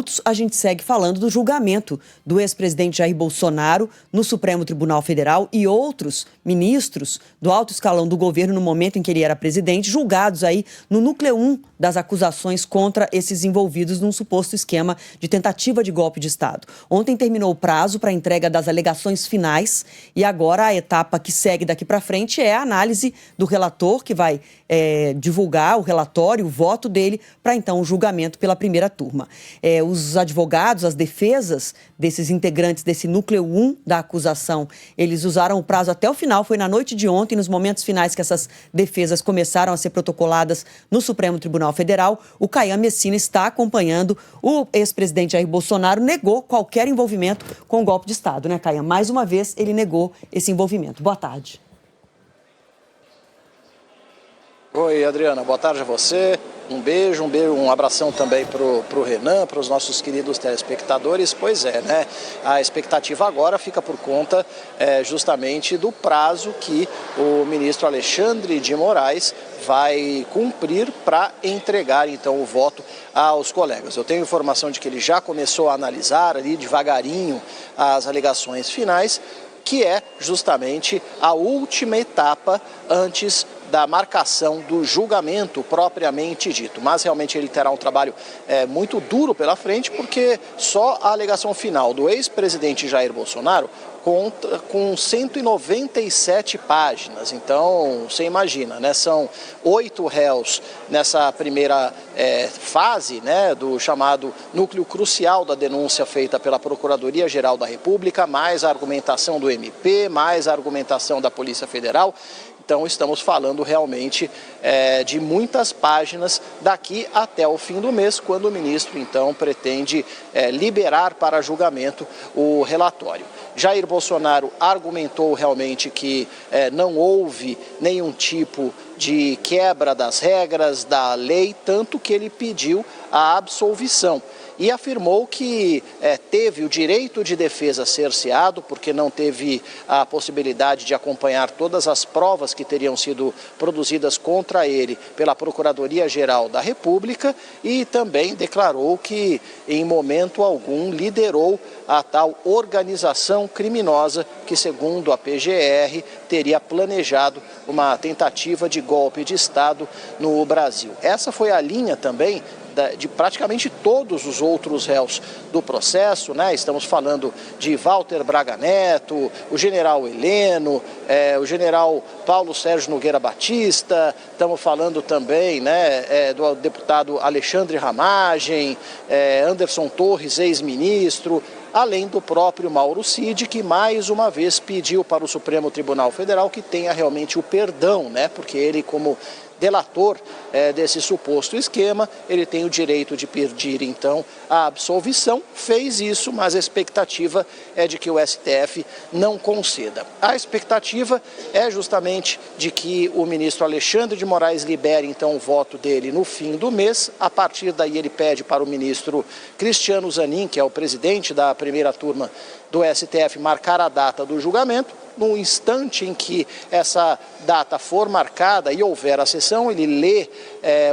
minutos, a gente segue falando do julgamento do ex-presidente Jair Bolsonaro no Supremo Tribunal Federal e outros ministros do alto escalão do governo no momento em que ele era presidente, julgados aí no núcleo 1 das acusações contra esses envolvidos num suposto esquema de tentativa de golpe de Estado. Ontem terminou o prazo para a entrega das alegações finais e agora a etapa que segue daqui para frente é a análise do relator, que vai divulgar o relatório, o voto dele, para então o julgamento pela primeira turma. Os advogados, as defesas desses integrantes desse núcleo 1 da acusação, eles usaram o prazo até o final, foi na noite de ontem, nos momentos finais que essas defesas começaram a ser protocoladas no Supremo Tribunal Federal. O Caian Messina está acompanhando. O ex-presidente Jair Bolsonaro negou qualquer envolvimento com o golpe de Estado, né, Caian? Mais uma vez, ele negou esse envolvimento. Boa tarde. Oi, Adriana, boa tarde a você. Um beijo, um abração também pro Renan, para os nossos queridos telespectadores. Pois é, né? A expectativa agora fica por conta justamente do prazo que o ministro Alexandre de Moraes vai cumprir para entregar, então, o voto aos colegas. Eu tenho informação de que ele já começou a analisar ali devagarinho as alegações finais, que é justamente a última etapa antes da marcação do julgamento propriamente dito. Mas realmente ele terá um trabalho muito duro pela frente, porque só a alegação final do ex-presidente Jair Bolsonaro conta com 197 páginas. Então, você imagina, né? São 8 réus nessa primeira fase, né, do chamado núcleo crucial da denúncia feita pela Procuradoria-Geral da República, mais a argumentação do MP, mais a argumentação da Polícia Federal. Então, estamos falando realmente de muitas páginas daqui até o fim do mês, quando o ministro, então, pretende liberar para julgamento o relatório. Jair Bolsonaro argumentou realmente que não houve nenhum tipo de quebra das regras da lei, tanto que ele pediu a absolvição. E afirmou que teve o direito de defesa cerceado, porque não teve a possibilidade de acompanhar todas as provas que teriam sido produzidas contra ele pela Procuradoria-Geral da República, e também declarou que, em momento algum, liderou a tal organização criminosa que, segundo a PGR, teria planejado uma tentativa de golpe de Estado no Brasil. Essa foi a linha também de praticamente todos os outros réus do processo, né? Estamos falando de Walter Braga Neto, o general Heleno, o general Paulo Sérgio Nogueira Batista, estamos falando também, né, do deputado Alexandre Ramagem, Anderson Torres, ex-ministro, além do próprio Mauro Cid, que mais uma vez pediu para o Supremo Tribunal Federal que tenha realmente o perdão, né? Porque ele, como delator desse suposto esquema, ele tem o direito de pedir, então, a absolvição. Fez isso, mas a expectativa é de que o STF não conceda. A expectativa é justamente de que o ministro Alexandre de Moraes libere, então, o voto dele no fim do mês. A partir daí, ele pede para o ministro Cristiano Zanin, que é o presidente da primeira turma do STF, marcar a data do julgamento. No instante em que essa data for marcada e houver a sessão, ele lê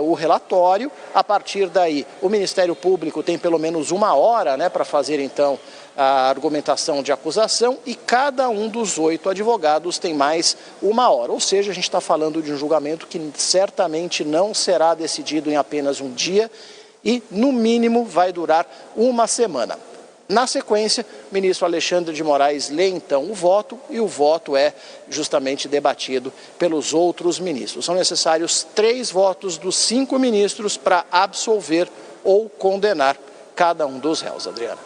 o relatório. A partir daí, o Ministério Público tem pelo menos 1 hora, né, para fazer, então, a argumentação de acusação, e cada um dos 8 advogados tem mais 1 hora. Ou seja, a gente está falando de um julgamento que certamente não será decidido em apenas um dia e, no mínimo, vai durar 1 semana. Na sequência, o ministro Alexandre de Moraes lê, então, o voto, e o voto é justamente debatido pelos outros ministros. São necessários 3 votos dos 5 ministros para absolver ou condenar cada um dos réus, Adriana.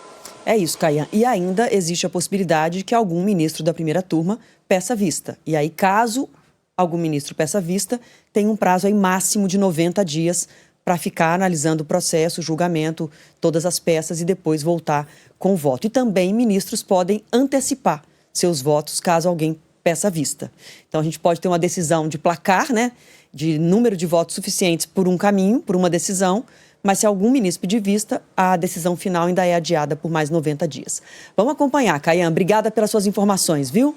É isso, Caian. E ainda existe a possibilidade de que algum ministro da primeira turma peça vista. E aí, caso algum ministro peça vista, tem um prazo aí máximo de 90 dias para ficar analisando o processo, o julgamento, todas as peças e depois voltar com o voto. E também ministros podem antecipar seus votos caso alguém peça vista. Então, a gente pode ter uma decisão de placar, né, de número de votos suficientes por um caminho, por uma decisão, mas se algum ministro pedir vista, a decisão final ainda é adiada por mais 90 dias. Vamos acompanhar, Caian. Obrigada pelas suas informações, viu?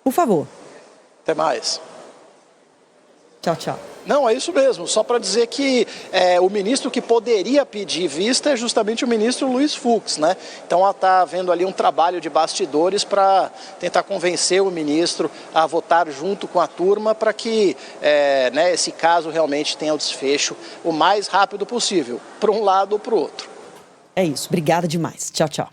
Por favor. Até mais. Tchau, tchau. Não, é isso mesmo. Só para dizer que o ministro que poderia pedir vista é justamente o ministro Luiz Fux, né? Então está havendo ali um trabalho de bastidores para tentar convencer o ministro a votar junto com a turma para que esse caso realmente tenha o desfecho o mais rápido possível, para um lado ou para o outro. É isso. Obrigada demais. Tchau, tchau.